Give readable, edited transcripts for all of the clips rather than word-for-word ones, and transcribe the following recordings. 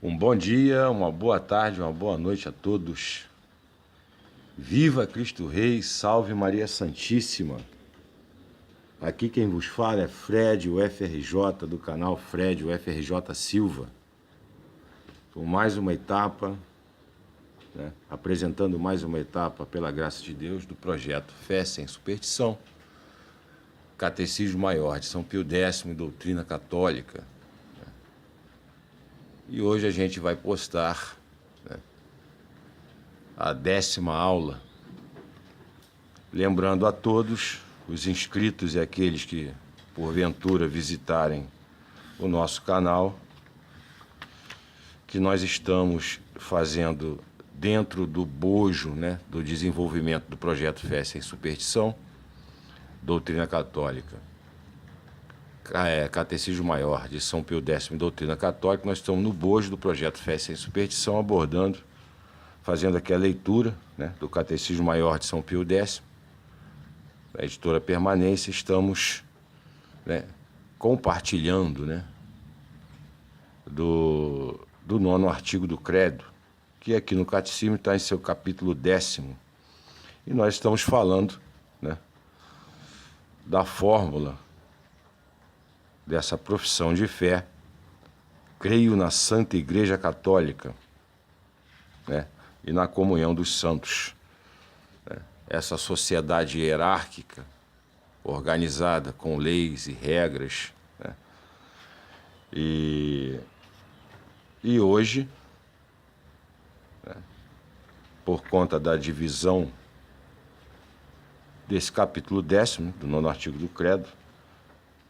Um bom dia, uma boa tarde, uma boa noite a todos. Viva Cristo Rei, salve Maria Santíssima. Aqui quem vos fala é Fred, o FRJ, do canal Fred, o FRJ Silva. Com mais uma etapa, apresentando mais uma etapa, pela graça de Deus, do projeto Fé Sem Superstição, Catecismo Maior de São Pio X e Doutrina Católica. E hoje a gente vai postar a 10ª aula, lembrando a todos, os inscritos e aqueles que porventura visitarem o nosso canal, que nós estamos fazendo dentro do bojo, do desenvolvimento do projeto Fé Sem Superstição, Doutrina Católica, Catecismo Maior de São Pio X e Doutrina Católica. Nós estamos no bojo do projeto Fé Sem Superstição, abordando, fazendo aqui a leitura do Catecismo Maior de São Pio X, da editora Permanência. Estamos compartilhando do 9º artigo do Credo, que aqui no Catecismo está em seu capítulo 10º. E nós estamos falando da fórmula dessa profissão de fé: creio na Santa Igreja Católica, e na comunhão dos santos. Essa sociedade hierárquica, organizada com leis e regras. E hoje, por conta da divisão desse capítulo 10º, do 9º artigo do Credo,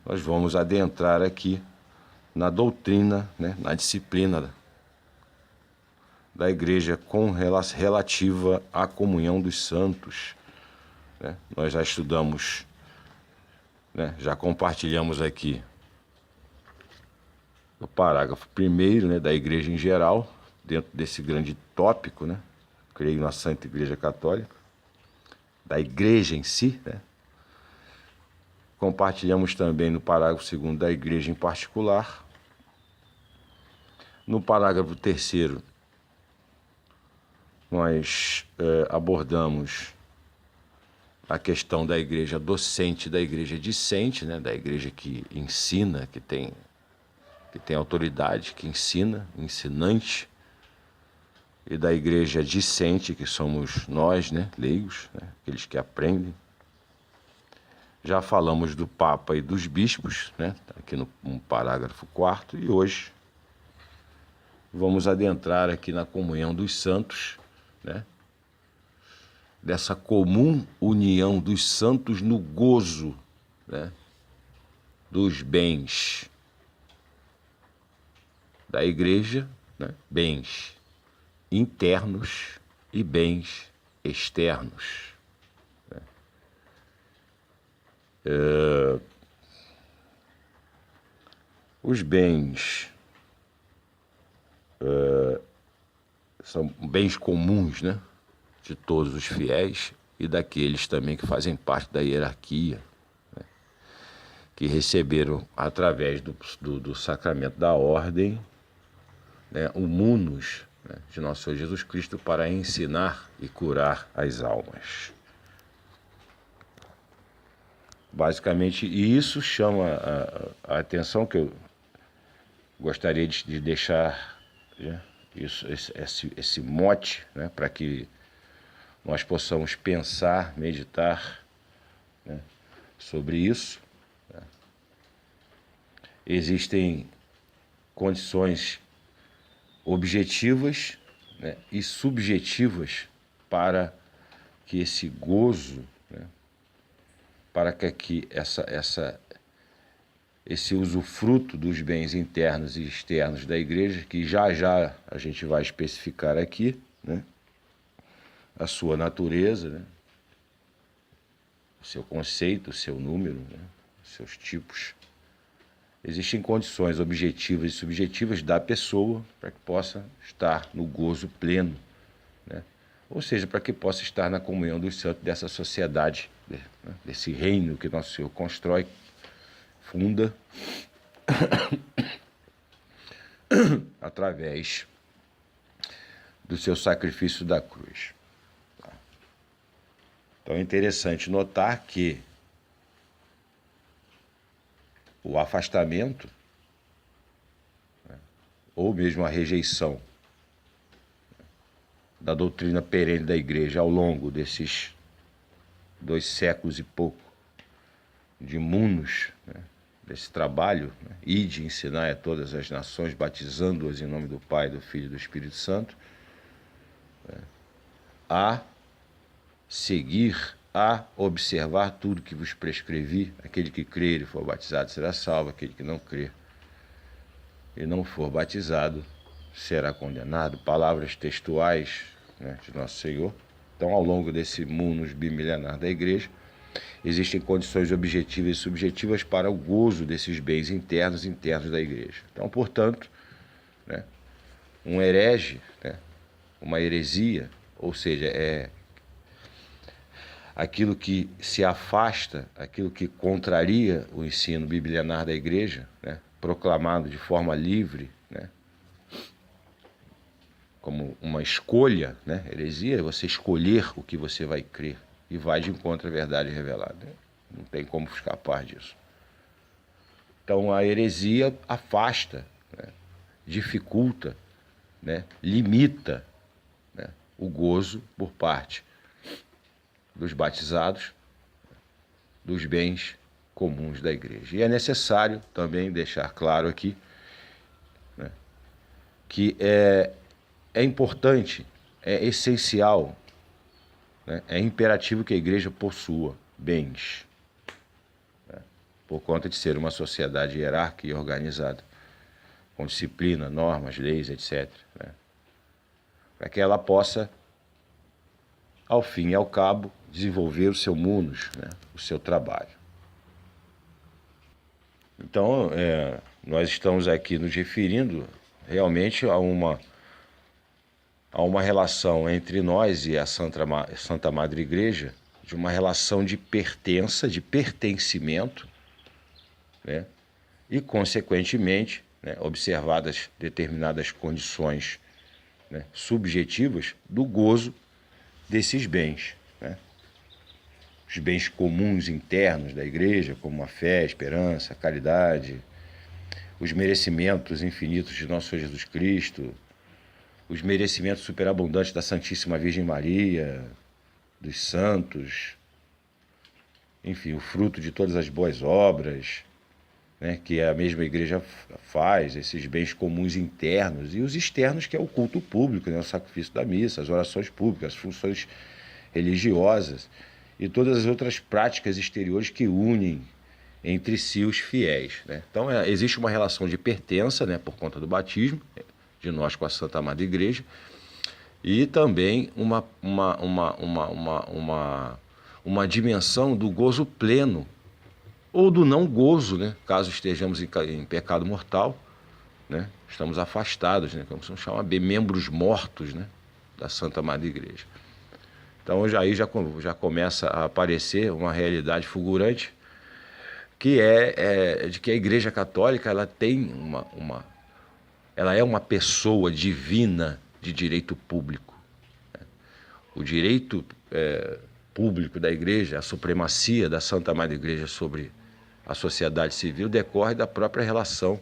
nós vamos adentrar aqui na doutrina, na disciplina da Igreja relativa à comunhão dos santos. Nós já estudamos, já compartilhamos aqui o parágrafo 1º da Igreja em geral, dentro desse grande tópico, creio na Santa Igreja Católica, da Igreja em si. Compartilhamos também no parágrafo 2º da Igreja em particular. No parágrafo 3º, nós abordamos a questão da igreja docente e da igreja discente, da igreja que ensina, que tem autoridade, que ensina, ensinante, e da igreja discente, que somos nós, leigos, aqueles que aprendem. Já falamos do Papa e dos bispos, aqui no parágrafo 4º, e hoje vamos adentrar aqui na comunhão dos santos, dessa comum união dos santos no gozo dos bens da igreja, bens internos e bens externos. Os bens são bens comuns, de todos os fiéis e daqueles também que fazem parte da hierarquia, que receberam através do sacramento da ordem, o munus de nosso Senhor Jesus Cristo para ensinar e curar as almas. Basicamente, e isso chama a atenção, que eu gostaria de deixar esse mote, para que nós possamos pensar, meditar sobre isso. Existem condições objetivas e subjetivas para que esse gozo, para que esse usufruto dos bens internos e externos da igreja, que já a gente vai especificar aqui, a sua natureza, o seu conceito, o seu número, seus tipos. Existem condições objetivas e subjetivas da pessoa para que possa estar no gozo pleno, ou seja, para que possa estar na comunhão dos santos dessa sociedade, desse reino que nosso Senhor constrói, funda, através do seu sacrifício da cruz. Então é interessante notar que o afastamento, né, ou mesmo a rejeição da doutrina perene da igreja ao longo desses 2 séculos e pouco de munus, né, desse trabalho, né, ide ensinar a todas as nações, batizando-as em nome do Pai, do Filho e do Espírito Santo, né, a seguir, a observar tudo que vos prescrevi. Aquele que crer e for batizado será salvo, aquele que não crer e não for batizado será condenado. Palavras textuais, né, de Nosso Senhor. Então, ao longo desse munus bimilenar da igreja, existem condições objetivas e subjetivas para o gozo desses bens internos da igreja. Então, portanto, né, um herege, né, uma heresia, ou seja, é aquilo que se afasta, aquilo que contraria o ensino biblianar da igreja, né, proclamado de forma livre, né, como uma escolha, né? Heresia é você escolher o que você vai crer e vai de encontro à verdade revelada. Não tem como escapar disso. Então a heresia afasta, né, dificulta, né, limita, né, o gozo por parte dos batizados, dos bens comuns da igreja. E é necessário também deixar claro aqui, né, que é importante, é essencial, né, é imperativo que a igreja possua bens, né, por conta de ser uma sociedade hierárquica e organizada, com disciplina, normas, leis, etc., né, para que ela possa, ao fim e ao cabo, desenvolver o seu munus, né, o seu trabalho. Então, nós estamos aqui nos referindo realmente a uma relação entre nós e a Santa Madre Igreja, de uma relação de pertença, de pertencimento, né, e, consequentemente, né, observadas determinadas condições, né, subjetivas do gozo desses bens, né? Os bens comuns internos da igreja, como a fé, a esperança, a caridade, os merecimentos infinitos de nosso Senhor Jesus Cristo, os merecimentos superabundantes da Santíssima Virgem Maria, dos santos, enfim, o fruto de todas as boas obras, né, que a mesma igreja faz, esses bens comuns internos, e os externos, que é o culto público, né, o sacrifício da missa, as orações públicas, as funções religiosas e todas as outras práticas exteriores que unem entre si os fiéis, né? Então existe uma relação de pertença, né, por conta do batismo de nós com a Santa Madre Igreja, e também uma dimensão do gozo pleno ou do não gozo, né, caso estejamos em pecado mortal, né, estamos afastados, né, como se chama, membros mortos, né, da Santa Madre Igreja. Então aí já começa a aparecer uma realidade fulgurante, que é de que a Igreja Católica ela tem ela é uma pessoa divina de direito público. O direito público da Igreja, a supremacia da Santa Madre Igreja sobre a sociedade civil, decorre da própria relação,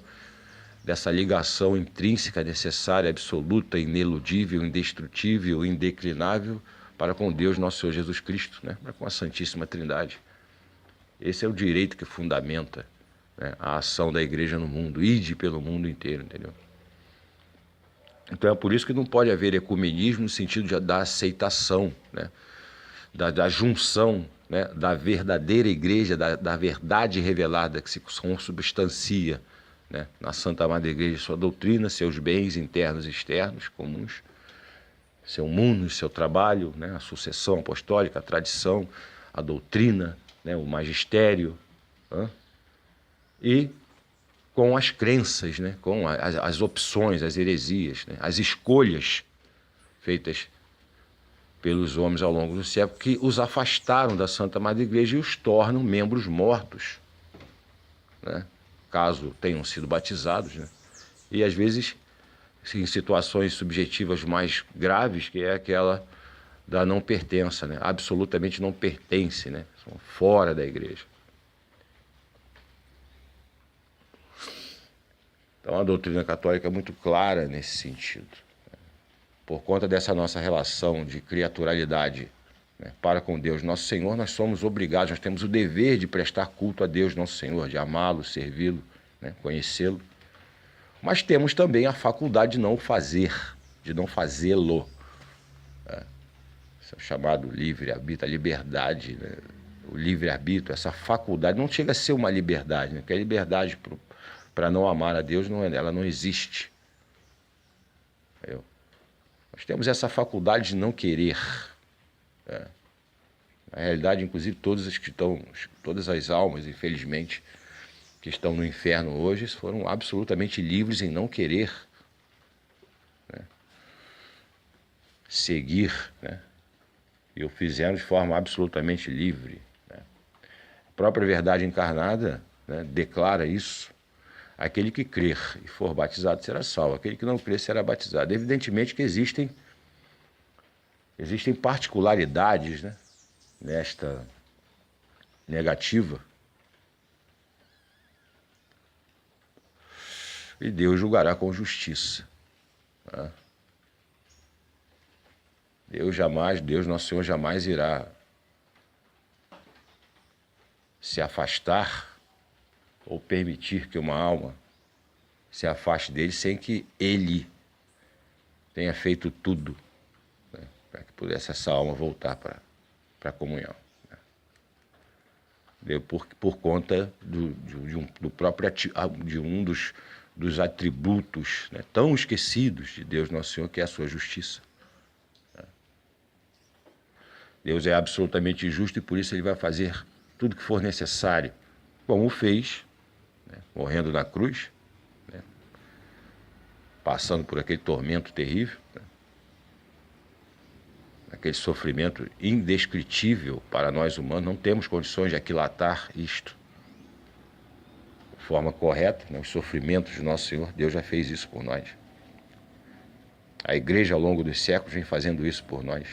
dessa ligação intrínseca, necessária, absoluta, ineludível, indestrutível, indeclinável para com Deus, nosso Senhor Jesus Cristo, né? Para com a Santíssima Trindade. Esse é o direito que fundamenta, né, a ação da igreja no mundo, ide pelo mundo inteiro, entendeu? Então é por isso que não pode haver ecumenismo no sentido da aceitação, né, da junção, né, da verdadeira igreja, da verdade revelada que se consubstancia, né, na Santa Madre Igreja, sua doutrina, seus bens internos e externos comuns, seu munus, seu trabalho, né, a sucessão apostólica, a tradição, a doutrina, né, o magistério, e com as crenças, né, com as opções, as heresias, né, as escolhas feitas pelos homens ao longo do século, que os afastaram da Santa Madre Igreja e os tornam membros mortos, né, caso tenham sido batizados, né, E às vezes em situações subjetivas mais graves, que é aquela da não pertença, né? Absolutamente não pertence, né? São fora da igreja. Então a doutrina católica é muito clara nesse sentido. Por conta dessa nossa relação de criaturalidade, né, para com Deus nosso Senhor, nós somos obrigados, nós temos o dever de prestar culto a Deus nosso Senhor, de amá-lo, servi-lo, né, conhecê-lo. Mas temos também a faculdade de não fazer, de não fazê-lo. Esse é o chamado livre-arbítrio, a liberdade, né? O livre-arbítrio, essa faculdade, não chega a ser uma liberdade, né? Porque a liberdade para não amar a Deus, ela não existe. Nós temos essa faculdade de não querer. Né? Na realidade, inclusive, todas as almas, infelizmente, que estão no inferno hoje, foram absolutamente livres em não querer, né, seguir, né, e o fizeram de forma absolutamente livre. Né. A própria verdade encarnada, né, declara isso. Aquele que crer e for batizado será salvo, aquele que não crer será batizado. Evidentemente que existem particularidades, né, nesta negativa, e Deus julgará com justiça. Né? Deus nosso Senhor jamais irá se afastar ou permitir que uma alma se afaste dele sem que ele tenha feito tudo, né, para que pudesse essa alma voltar para a comunhão. Né? Por conta de um dos atributos, né, tão esquecidos de Deus nosso Senhor, que é a sua justiça. Deus é absolutamente justo e por isso ele vai fazer tudo que for necessário, como fez, né, morrendo na cruz, né, passando por aquele tormento terrível, né, aquele sofrimento indescritível para nós humanos. Não temos condições de aquilatar isto de forma correta, né, os sofrimentos de nosso Senhor. Deus já fez isso por nós. A igreja ao longo dos séculos vem fazendo isso por nós.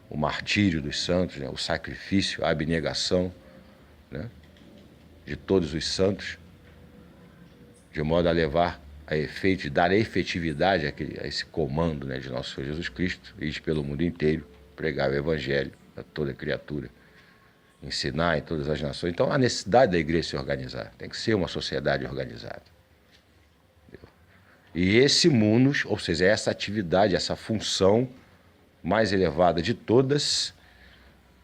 O martírio dos santos, né, o sacrifício, a abnegação, né, de todos os santos, de modo a levar a efeito, de dar efetividade a esse comando, né, de nosso Senhor Jesus Cristo, ir pelo mundo inteiro, pregar o Evangelho a toda criatura, ensinar em todas as nações. Então há necessidade da igreja se organizar, tem que ser uma sociedade organizada. E esse munus, ou seja, essa atividade, essa função mais elevada de todas,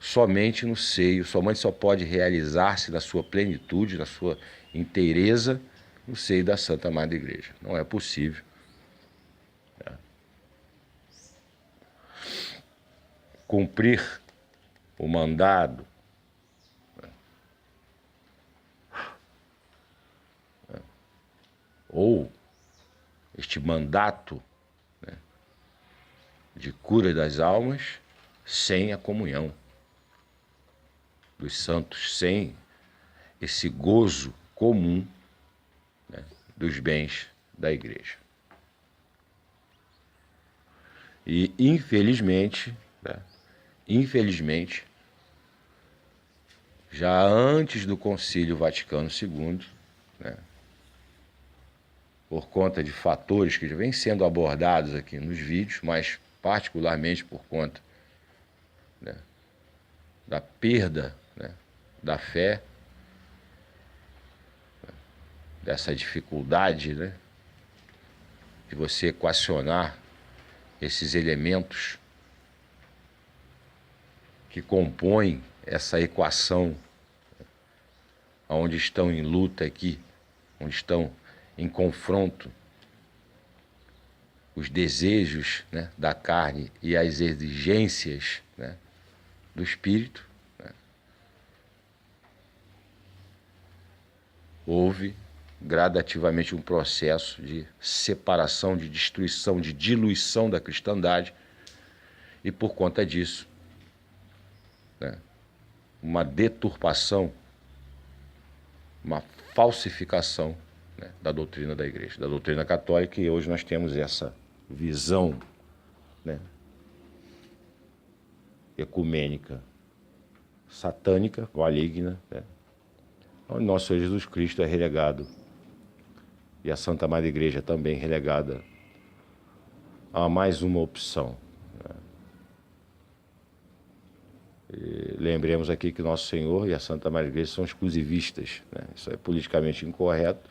somente no seio, somente só pode realizar-se na sua plenitude, na sua inteireza, no seio da Santa Madre Igreja. Não é possível. Cumprir o mandado, ou este mandato, né, de cura das almas, sem a comunhão dos santos, sem esse gozo comum, né, dos bens da igreja. E infelizmente, né, já antes do Concílio Vaticano II, né, por conta de fatores que já vêm sendo abordados aqui nos vídeos, mas particularmente por conta, né, da perda, né, da fé, né, dessa dificuldade, né, de você equacionar esses elementos que compõem essa equação, onde estão em luta aqui, onde estão em confronto os desejos, né, da carne e as exigências, né, do espírito. Né. Houve gradativamente um processo de separação, de destruição, de diluição da cristandade e por conta disso, né, uma deturpação, uma falsificação né, da doutrina da igreja, da doutrina católica, e hoje nós temos essa visão, né, ecumênica, satânica, maligna, né, onde nosso Senhor Jesus Cristo é relegado, e a Santa Madre Igreja também relegada a mais uma opção. E lembremos aqui que Nosso Senhor e a Santa Madre Igreja são exclusivistas, né? Isso é politicamente incorreto,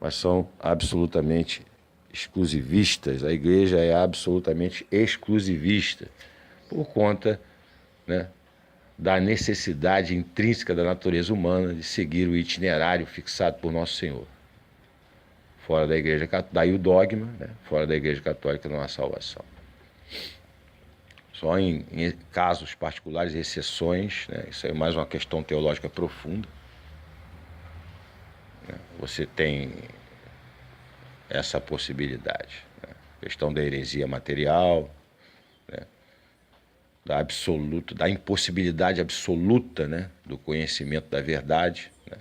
mas são absolutamente exclusivistas. A Igreja é absolutamente exclusivista por conta, né, da necessidade intrínseca da natureza humana de seguir o itinerário fixado por Nosso Senhor. Fora da Igreja Católica, daí o dogma, né? Fora da Igreja Católica não há salvação. Só em casos particulares, exceções, né? Isso é mais uma questão teológica profunda, né? Você tem essa possibilidade, né? Questão da heresia material, né? Da impossibilidade absoluta, né, do conhecimento da verdade, né?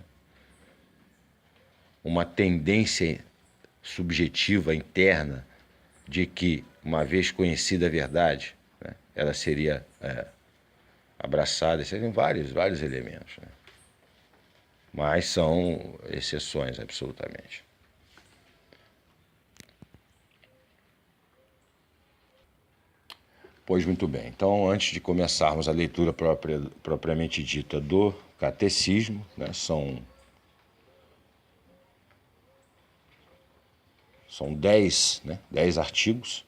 Uma tendência subjetiva, interna, de que, uma vez conhecida a verdade, né, ela seria abraçada. Seriam vários elementos, né? Mas são exceções, absolutamente. Pois muito bem. Então, antes de começarmos a leitura propriamente dita do catecismo, né, são 10, né, 10 artigos,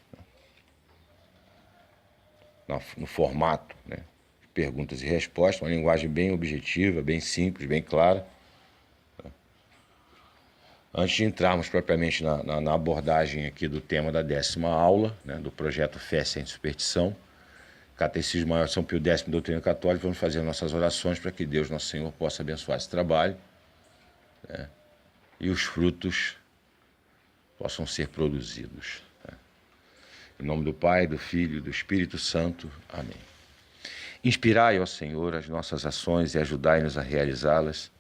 né, no formato, né, de perguntas e respostas, uma linguagem bem objetiva, bem simples, bem clara. Antes de entrarmos propriamente na abordagem aqui do tema da 10ª aula, né, do projeto Fé Sem Superstição, Catecismo Maior de São Pio X, Doutrina Católica, vamos fazer nossas orações para que Deus, Nosso Senhor, possa abençoar esse trabalho, né, e os frutos possam ser produzidos, né? Em nome do Pai, do Filho e do Espírito Santo. Amém. Inspirai, ó Senhor, as nossas ações e ajudai-nos a realizá-las,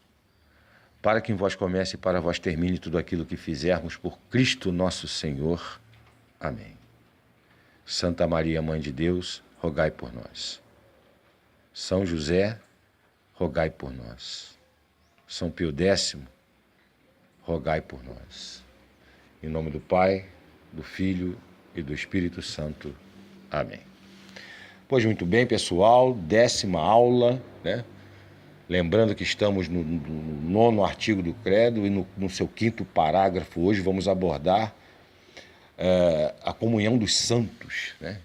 para que em vós comece e para vós termine tudo aquilo que fizermos por Cristo nosso Senhor. Amém. Santa Maria, Mãe de Deus, rogai por nós. São José, rogai por nós. São Pio X, rogai por nós. Em nome do Pai, do Filho e do Espírito Santo. Amém. Pois muito bem, pessoal, 10ª aula, né? Lembrando que estamos no 9º artigo do Credo e no seu 5º parágrafo. Hoje vamos abordar a comunhão dos santos, né?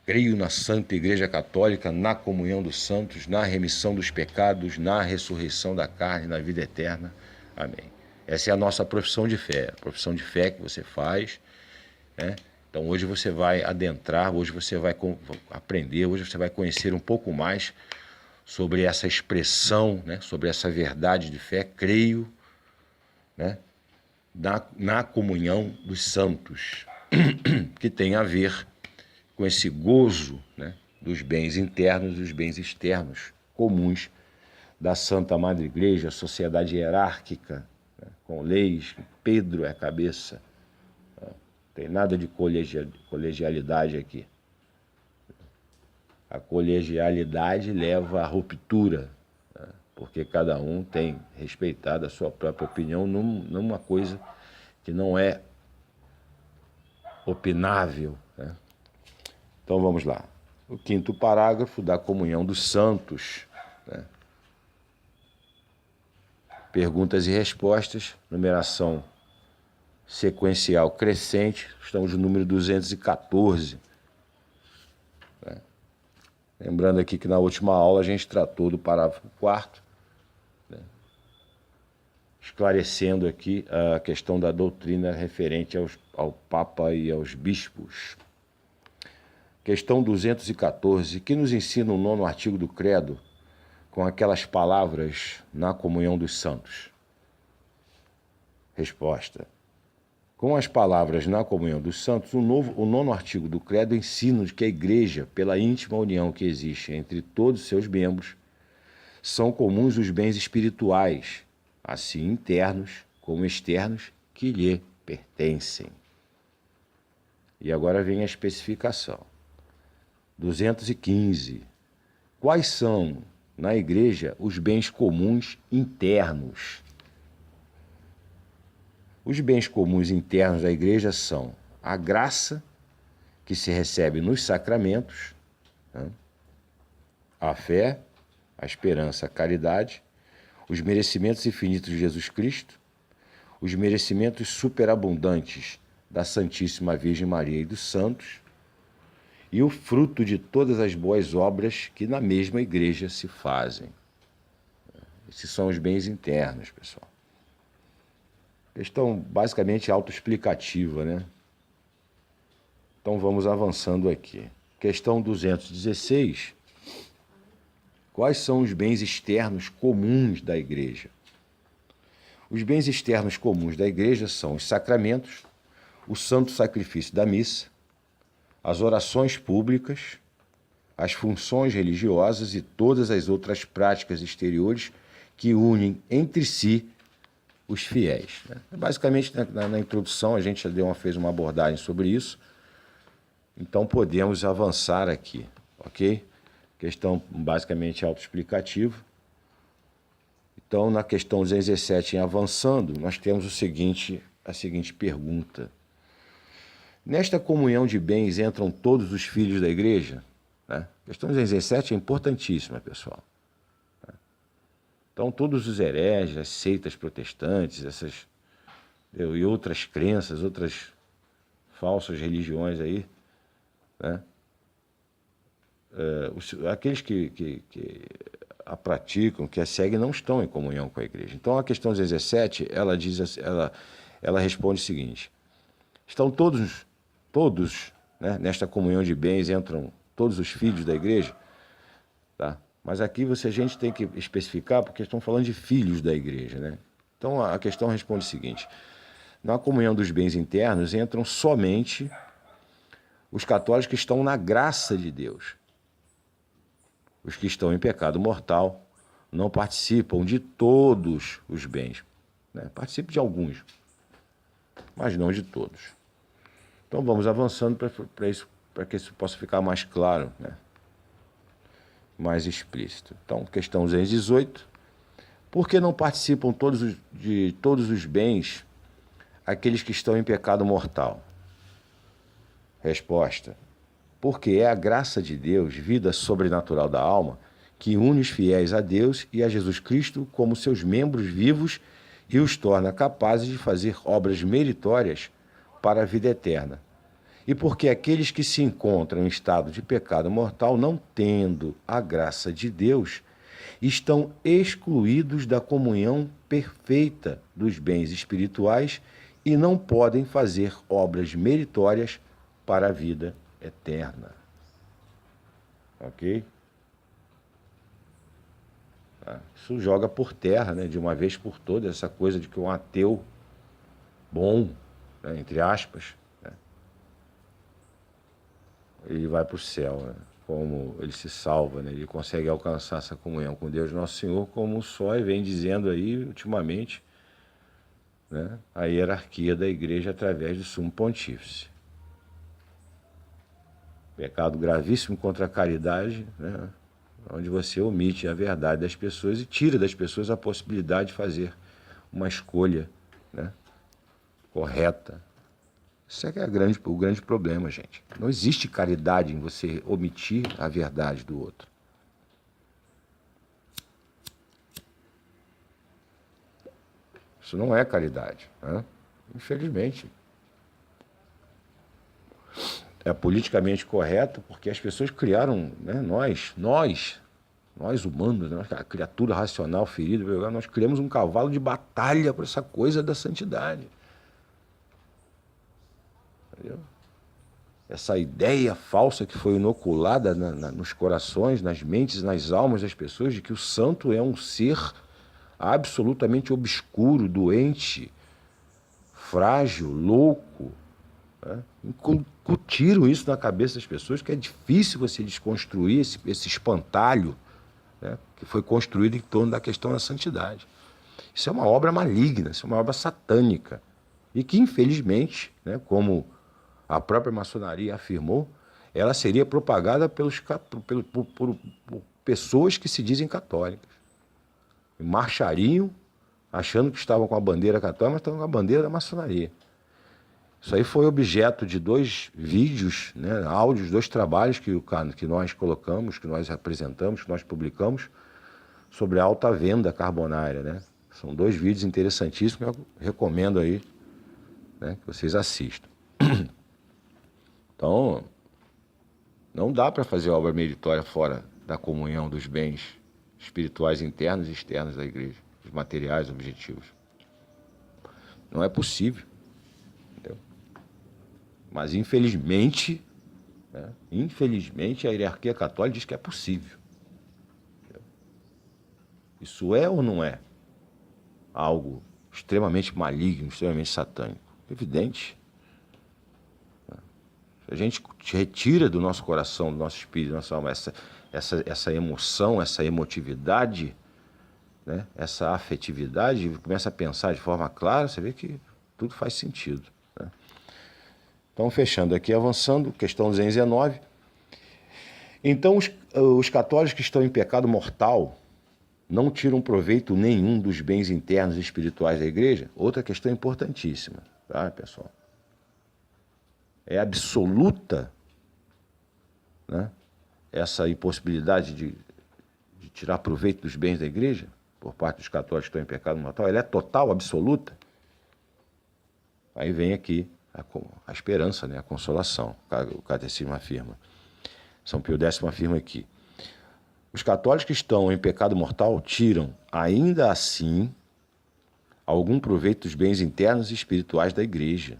Creio na Santa Igreja Católica, na comunhão dos santos, na remissão dos pecados, na ressurreição da carne, na vida eterna. Amém. Essa é a nossa profissão de fé, a profissão de fé que você faz, né? Então hoje você vai adentrar, hoje você vai aprender, hoje você vai conhecer um pouco mais sobre essa expressão, né? Sobre essa verdade de fé, creio, né? Na comunhão dos santos, que tem a ver com esse gozo, né, dos bens internos e dos bens externos comuns da Santa Madre Igreja, sociedade hierárquica, né, com leis, Pedro é a cabeça. Não tem nada de colegialidade aqui. A colegialidade leva à ruptura, né, porque cada um tem respeitado a sua própria opinião numa coisa que não é opinável, né? Então vamos lá. O 5º parágrafo da comunhão dos santos, né? Perguntas e respostas, numeração sequencial crescente, estamos no número 214. Né? Lembrando aqui que na última aula a gente tratou do parágrafo 4º, né? Esclarecendo aqui a questão da doutrina referente ao Papa e aos bispos. Questão 214, que nos ensina o 9º artigo do Credo com aquelas palavras na comunhão dos santos? Resposta. Com as palavras na comunhão dos santos, o 9º artigo do Credo ensina que a Igreja, pela íntima união que existe entre todos os seus membros, são comuns os bens espirituais, assim internos como externos que lhe pertencem. E agora vem a especificação. 215. Quais são, na igreja, os bens comuns internos? Os bens comuns internos da igreja são a graça que se recebe nos sacramentos, né? A fé, a esperança, a caridade, os merecimentos infinitos de Jesus Cristo, os merecimentos superabundantes da Santíssima Virgem Maria e dos santos, e o fruto de todas as boas obras que na mesma igreja se fazem. Esses são os bens internos, pessoal. Questão basicamente autoexplicativa, né? Então vamos avançando aqui. Questão 216. Quais são os bens externos comuns da igreja? Os bens externos comuns da igreja são os sacramentos, o santo sacrifício da missa, as orações públicas, as funções religiosas e todas as outras práticas exteriores que unem entre si os fiéis. Basicamente, na introdução, a gente já fez uma abordagem sobre isso, então podemos avançar aqui, ok? Questão basicamente autoexplicativa. Então, na questão 217, em avançando, nós temos a seguinte pergunta. Nesta comunhão de bens entram todos os filhos da igreja? Né? A questão 217 é importantíssima, pessoal. Então, todos os hereges, as seitas protestantes, e outras crenças, outras falsas religiões aí, né? Aqueles que a praticam, que a seguem, não estão em comunhão com a igreja. Então, a questão 17, ela responde o seguinte: estão todos, né, nesta comunhão de bens, entram todos os filhos da igreja? Tá? Mas aqui a gente tem que especificar, porque estão falando de filhos da igreja, né? Então, a questão responde o seguinte: na comunhão dos bens internos entram somente os católicos que estão na graça de Deus. Os que estão em pecado mortal não participam de todos os bens, né? Participam de alguns, mas não de todos. Então vamos avançando para que isso possa ficar mais claro, né? Mais explícito. Então, questão 218. Por que não participam de todos os bens aqueles que estão em pecado mortal? Resposta: porque é a graça de Deus, vida sobrenatural da alma, que une os fiéis a Deus e a Jesus Cristo como seus membros vivos e os torna capazes de fazer obras meritórias para a vida eterna. E porque aqueles que se encontram em estado de pecado mortal, não tendo a graça de Deus, estão excluídos da comunhão perfeita dos bens espirituais e não podem fazer obras meritórias para a vida eterna. Ok? Isso joga por terra, né, de uma vez por todas, essa coisa de que um ateu bom, né, entre aspas, né, ele vai para o céu, né, como ele se salva, né, ele consegue alcançar essa comunhão com Deus Nosso Senhor, como só vem dizendo aí ultimamente, né, a hierarquia da igreja através do Sumo Pontífice. Pecado gravíssimo contra a caridade, né, onde você omite a verdade das pessoas e tira das pessoas a possibilidade de fazer uma escolha, né, correta. Isso é que é o grande problema, gente. Não existe caridade em você omitir a verdade do outro. Isso não é caridade, né? Infelizmente. É politicamente correto porque as pessoas criaram, né, nós humanos, né, a criatura racional ferida, nós criamos um cavalo de batalha para essa coisa da santidade. Entendeu? Essa ideia falsa que foi inoculada nos corações, nas mentes, nas almas das pessoas, de que o santo é um ser absolutamente obscuro, doente, frágil, louco, né? Incutiram isso na cabeça das pessoas, que é difícil você desconstruir esse espantalho, né, que foi construído em torno da questão da santidade. Isso é uma obra maligna, isso é uma obra satânica. E que, infelizmente, né, como a própria maçonaria afirmou, ela seria propagada por pessoas que se dizem católicas. E marchariam achando que estavam com a bandeira católica, mas estavam com a bandeira da maçonaria. Isso aí foi objeto de 2 vídeos, né, áudios, 2 trabalhos que nós colocamos, que nós apresentamos, que nós publicamos, sobre a alta venda carbonária, né? São 2 vídeos interessantíssimos que eu recomendo aí, né, que vocês assistam. Então, não dá para fazer obra meritória fora da comunhão dos bens espirituais internos e externos da igreja, os materiais objetivos. Não é possível. Entendeu? Mas, infelizmente, né, a hierarquia católica diz que é possível. Entendeu? Isso é ou não é algo extremamente maligno, extremamente satânico? Evidente. A gente retira do nosso coração, do nosso espírito, da nossa alma, essa emoção, essa emotividade, né? Essa afetividade, e começa a pensar de forma clara, você vê que tudo faz sentido. Né? Então, fechando aqui, avançando, questão 219. Então, os católicos que estão em pecado mortal não tiram proveito nenhum dos bens internos e espirituais da igreja? Outra questão importantíssima, tá, pessoal? É absoluta, né, essa impossibilidade de tirar proveito dos bens da igreja por parte dos católicos que estão em pecado mortal? Ela é total, absoluta? Aí vem aqui a esperança, né, a consolação. O catecismo afirma. São Pio X afirma aqui. Os católicos que estão em pecado mortal tiram, ainda assim, algum proveito dos bens internos e espirituais da igreja,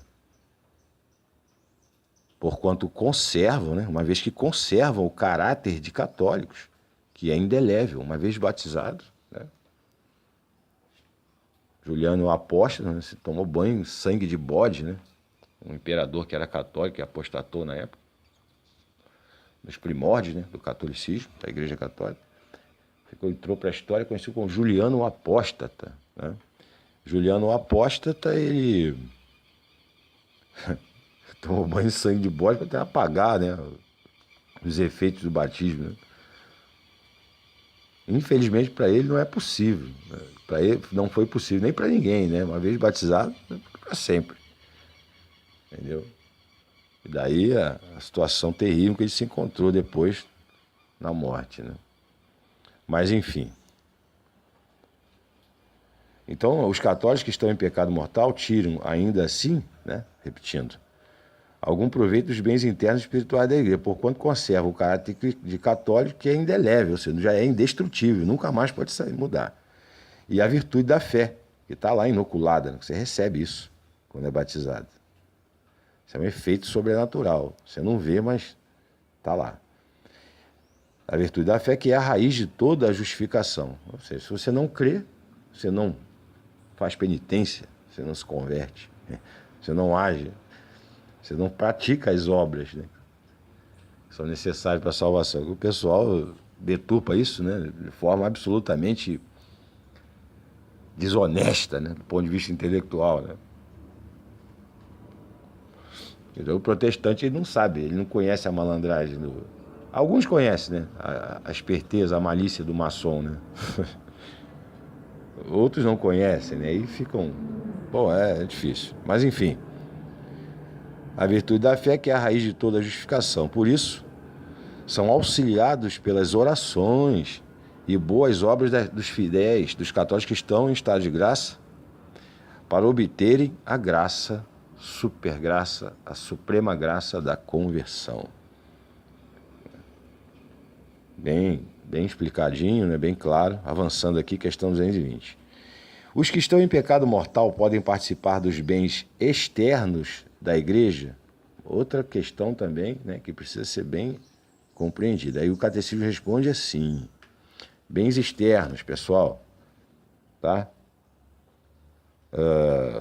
porquanto conservam, né, uma vez que conservam o caráter de católicos, que é indelével, uma vez batizados. Né? Juliano o Apóstolo, né, se tomou banho em sangue de bode, né? Um imperador que era católico e apostatou na época, nos primórdios, né, do catolicismo, da Igreja Católica. Entrou para a história conhecido como Juliano o Apóstata. Né? Juliano o Apóstata, ele tomou banho de sangue de bode para até apagar, né, os efeitos do batismo. Né? Infelizmente, para ele não é possível. Né? Para ele não foi possível, nem para ninguém. Né? Uma vez batizado, para sempre. Entendeu? E daí a situação terrível que ele se encontrou depois na morte. Né? Mas, enfim. Então, os católicos que estão em pecado mortal tiram, ainda assim, né, repetindo, algum proveito dos bens internos e espirituais da igreja, porquanto conserva o caráter de católico que é indelével, ou seja, já é indestrutível, nunca mais pode mudar. E a virtude da fé, que está lá inoculada, né, que você recebe isso quando é batizado. Isso é um efeito sobrenatural. Você não vê, mas está lá. A virtude da fé que é a raiz de toda a justificação. Ou seja, se você não crê, você não faz penitência, você não se converte, né? Você não age, você não pratica as obras, né, que são necessárias para a salvação. O pessoal deturpa isso, né, de forma absolutamente desonesta, né, do ponto de vista intelectual. Né? Então, o protestante ele não sabe, ele não conhece a malandragem. Alguns conhecem, né, a esperteza, a malícia do maçom, né? Outros não conhecem, né? E ficam... Bom, é difícil. Mas, enfim. A virtude da fé que é a raiz de toda a justificação. Por isso, são auxiliados pelas orações e boas obras dos fiéis, dos católicos que estão em estado de graça, para obterem a graça, supergraça, a suprema graça da conversão. Bem explicadinho, né? Bem claro. Avançando aqui, questão 220. Os que estão em pecado mortal podem participar dos bens externos da igreja? Outra questão também, né, que precisa ser bem compreendida. Aí o catecismo responde assim: bens externos, pessoal, tá?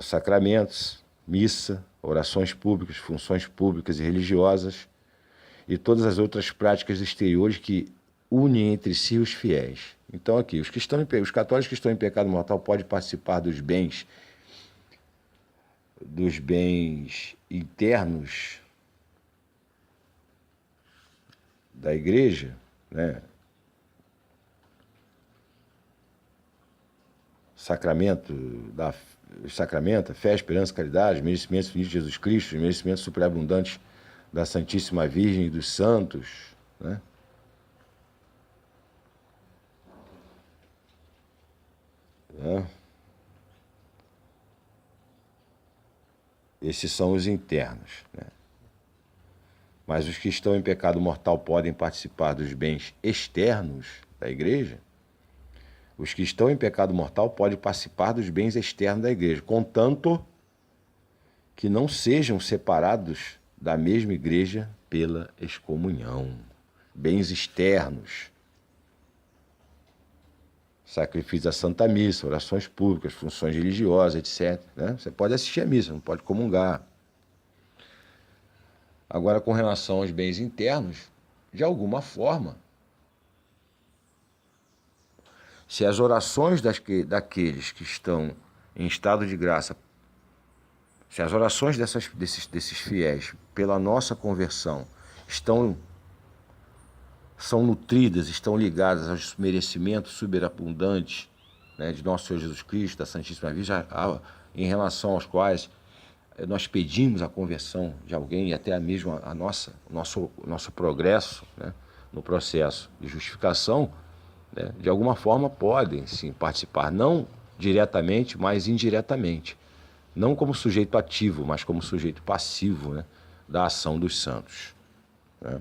Sacramentos, missa, orações públicas, funções públicas e religiosas e todas as outras práticas exteriores que une entre si os fiéis. Então aqui, os católicos que estão em pecado mortal podem participar dos bens internos da igreja, né? Sacramento, a fé, a esperança, a caridade, os merecimentos infinitos de Jesus Cristo, os merecimentos superabundantes da Santíssima Virgem e dos santos, né? Esses são os internos, né? Mas os que estão em pecado mortal podem participar dos bens externos da igreja. Os que estão em pecado mortal podem participar dos bens externos da igreja, contanto que não sejam separados da mesma igreja pela excomunhão. Bens externos. Sacrifício da Santa Missa, orações públicas, funções religiosas, etc. Né? Você pode assistir a missa, não pode comungar. Agora, com relação aos bens internos, de alguma forma, se as orações daqueles que estão em estado de graça, se as orações desses fiéis pela nossa conversão são nutridas, estão ligadas aos merecimentos superabundantes, né, de nosso Senhor Jesus Cristo, da Santíssima Virgem, em relação aos quais nós pedimos a conversão de alguém e até mesmo o nosso progresso, né, no processo de justificação, né, de alguma forma podem sim participar, não diretamente, mas indiretamente. Não como sujeito ativo, mas como sujeito passivo, né, da ação dos santos. Né?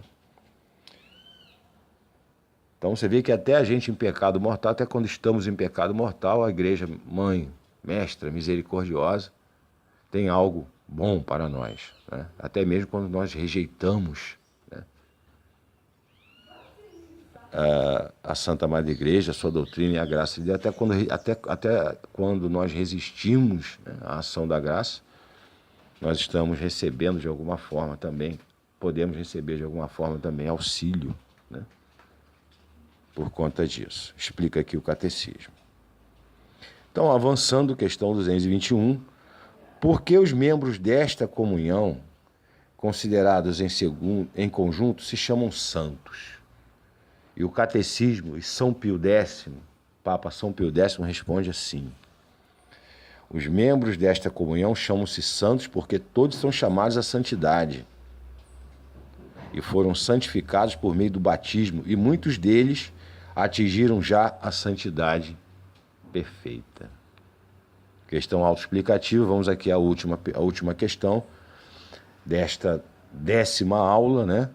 Então você vê que até a gente em pecado mortal, até quando estamos em pecado mortal, a igreja mãe, mestra, misericordiosa, tem algo bom para nós, né? Até mesmo quando nós rejeitamos, né, a Santa Madre Igreja, a sua doutrina e a graça de Deus, até quando nós resistimos, né, à ação da graça, nós estamos recebendo de alguma forma também, podemos receber de alguma forma também auxílio, né, por conta disso. Explica aqui o catecismo. Então, avançando, questão 221, por que os membros desta comunhão, considerados em conjunto, se chamam santos? E o catecismo, e São Pio X, Papa São Pio X responde assim: os membros desta comunhão chamam-se santos porque todos são chamados à santidade e foram santificados por meio do batismo, e muitos deles atingiram já a santidade perfeita. Questão autoexplicativa, vamos aqui à última questão desta 10ª aula, né,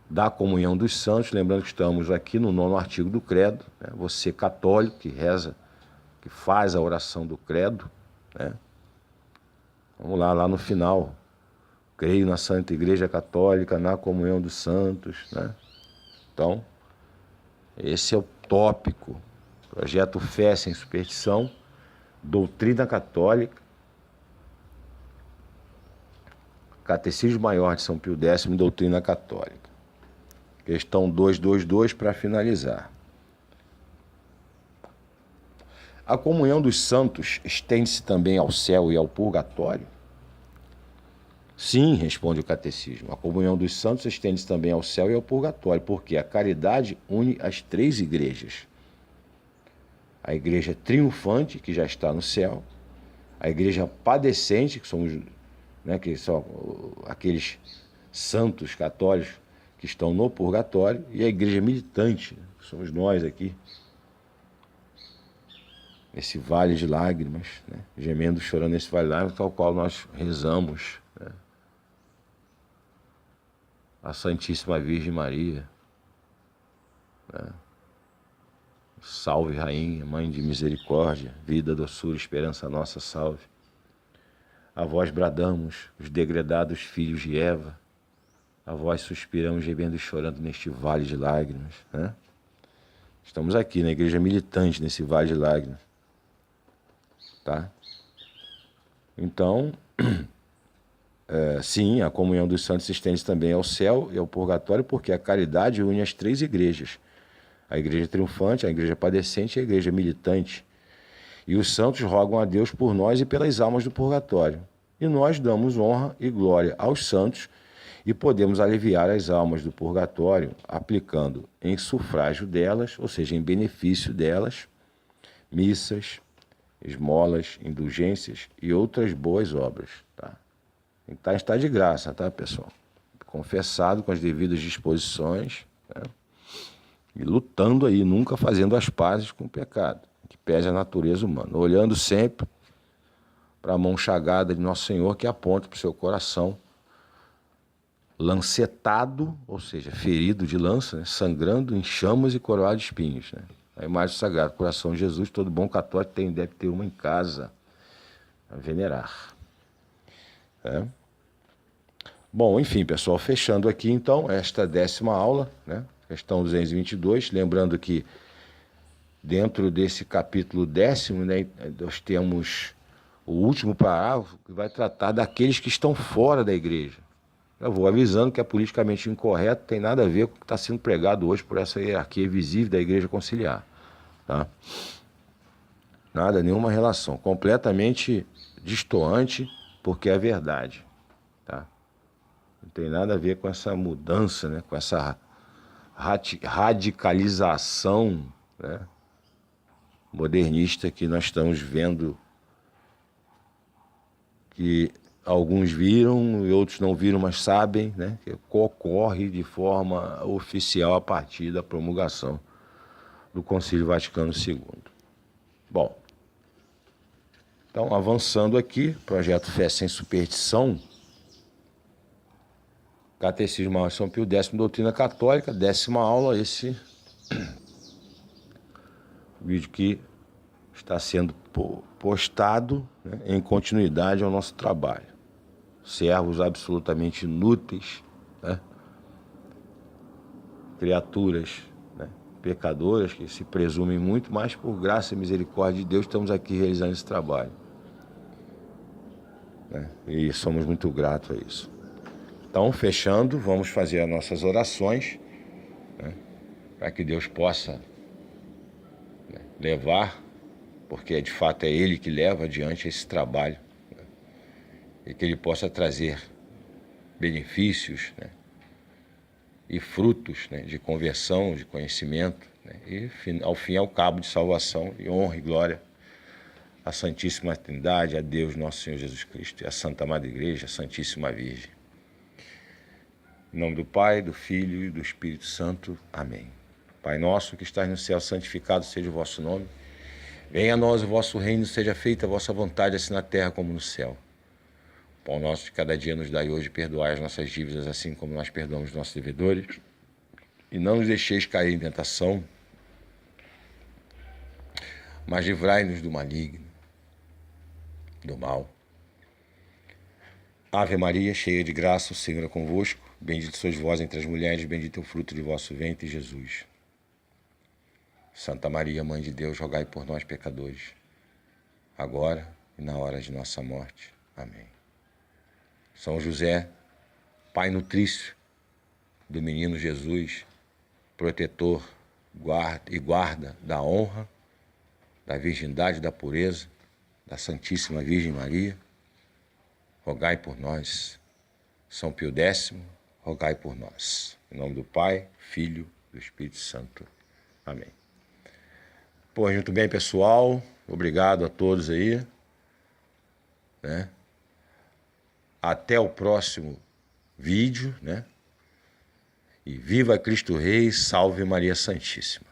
da comunhão dos santos. Lembrando que estamos aqui no 9º artigo do credo, né, você católico que reza, que faz a oração do credo, né, vamos lá no final, creio na Santa Igreja Católica, na comunhão dos santos, né. Então, esse é o tópico, projeto Fé Sem Superstição, doutrina católica, Catecismo Maior de São Pio X, doutrina católica. Questão 222 para finalizar. A comunhão dos santos estende-se também ao céu e ao purgatório? Sim, responde o catecismo. A comunhão dos santos estende-se também ao céu e ao purgatório, porque a caridade une as 3 igrejas. A igreja triunfante, que já está no céu, a igreja padecente, que são aqueles santos católicos que estão no purgatório, e a igreja militante, que somos nós aqui, nesse vale de lágrimas, né, gemendo, chorando nesse vale de lágrimas, ao qual nós rezamos, né, a Santíssima Virgem Maria, né? Salve, Rainha, Mãe de Misericórdia, vida, doçura, esperança nossa, salve. A vós bradamos, os degredados filhos de Eva, a vós suspiramos, gemendo e chorando neste vale de lágrimas, né? Estamos aqui na igreja militante, nesse vale de lágrimas, tá? Então, Sim, a comunhão dos santos se estende também ao céu e ao purgatório, porque a caridade une as três igrejas. A igreja triunfante, a igreja padecente e a igreja militante. E os santos rogam a Deus por nós e pelas almas do purgatório. E nós damos honra e glória aos santos e podemos aliviar as almas do purgatório aplicando em sufrágio delas, ou seja, em benefício delas, missas, esmolas, indulgências e outras boas obras. Tá? Tem que estar em estado de graça, tá, pessoal? Confessado com as devidas disposições, né? E lutando aí, nunca fazendo as pazes com o pecado, que pese a natureza humana, olhando sempre para a mão chagada de Nosso Senhor que aponta para o seu coração, lancetado, ou seja, ferido de lança, né? Sangrando em chamas e coroado de espinhos. Né? A imagem sagrada, coração de Jesus, todo bom católico deve ter uma em casa a venerar. É. Bom, enfim, pessoal, fechando aqui então esta 10ª aula, né? Questão 222, lembrando que dentro desse capítulo 10º, né, nós temos o último parágrafo que vai tratar daqueles que estão fora da igreja. Eu vou avisando que é politicamente incorreto, tem nada a ver com o que está sendo pregado hoje por essa hierarquia visível da igreja conciliar. Tá? Nada, nenhuma relação. Completamente destoante, porque é verdade. Tá? Não tem nada a ver com essa mudança, né? Com essa radicalização, né? Modernista que nós estamos vendo, que alguns viram e outros não viram, mas sabem, né? Que ocorre de forma oficial a partir da promulgação do Concílio Vaticano II. Bom, então avançando aqui, projeto Fé Sem Superstição, Catecismo Maior de São Pio X, Doutrina Católica, 10ª aula, esse vídeo que está sendo postado, né, em continuidade ao nosso trabalho. Servos absolutamente inúteis, né? Criaturas, né, pecadoras que se presumem muito, mas por graça e misericórdia de Deus estamos aqui realizando esse trabalho. Né? E somos muito gratos a isso. Então, fechando, vamos fazer as nossas orações, né, para que Deus possa, né, levar, porque de fato é Ele que leva adiante esse trabalho, né, e que Ele possa trazer benefícios, né, e frutos, né, de conversão, de conhecimento, né, e ao fim e ao cabo de salvação e honra e glória à Santíssima Trindade, a Deus nosso Senhor Jesus Cristo e à Santa Madre Igreja, a Santíssima Virgem. Em nome do Pai, do Filho e do Espírito Santo. Amém. Pai nosso que estás no céu, santificado seja o vosso nome. Venha a nós o vosso reino, seja feita a vossa vontade, assim na terra como no céu. O pão nosso de cada dia nos dai hoje, perdoai as nossas dívidas, assim como nós perdoamos os nossos devedores. E não nos deixeis cair em tentação, mas livrai-nos do maligno, do mal. Ave Maria, cheia de graça, o Senhor é convosco. Bendito sois vós entre as mulheres, bendito é o fruto de vosso ventre, Jesus. Santa Maria, Mãe de Deus, rogai por nós, pecadores, agora e na hora de nossa morte. Amém. São José, Pai nutrício do menino Jesus, protetor e guarda da honra, da virgindade, da pureza, da Santíssima Virgem Maria, rogai por nós. São Pio X, rogai por nós. Em nome do Pai, Filho e do Espírito Santo. Amém. Pô, muito bem, pessoal. Obrigado a todos aí, né? Até o próximo vídeo, né? E viva Cristo Rei, salve Maria Santíssima.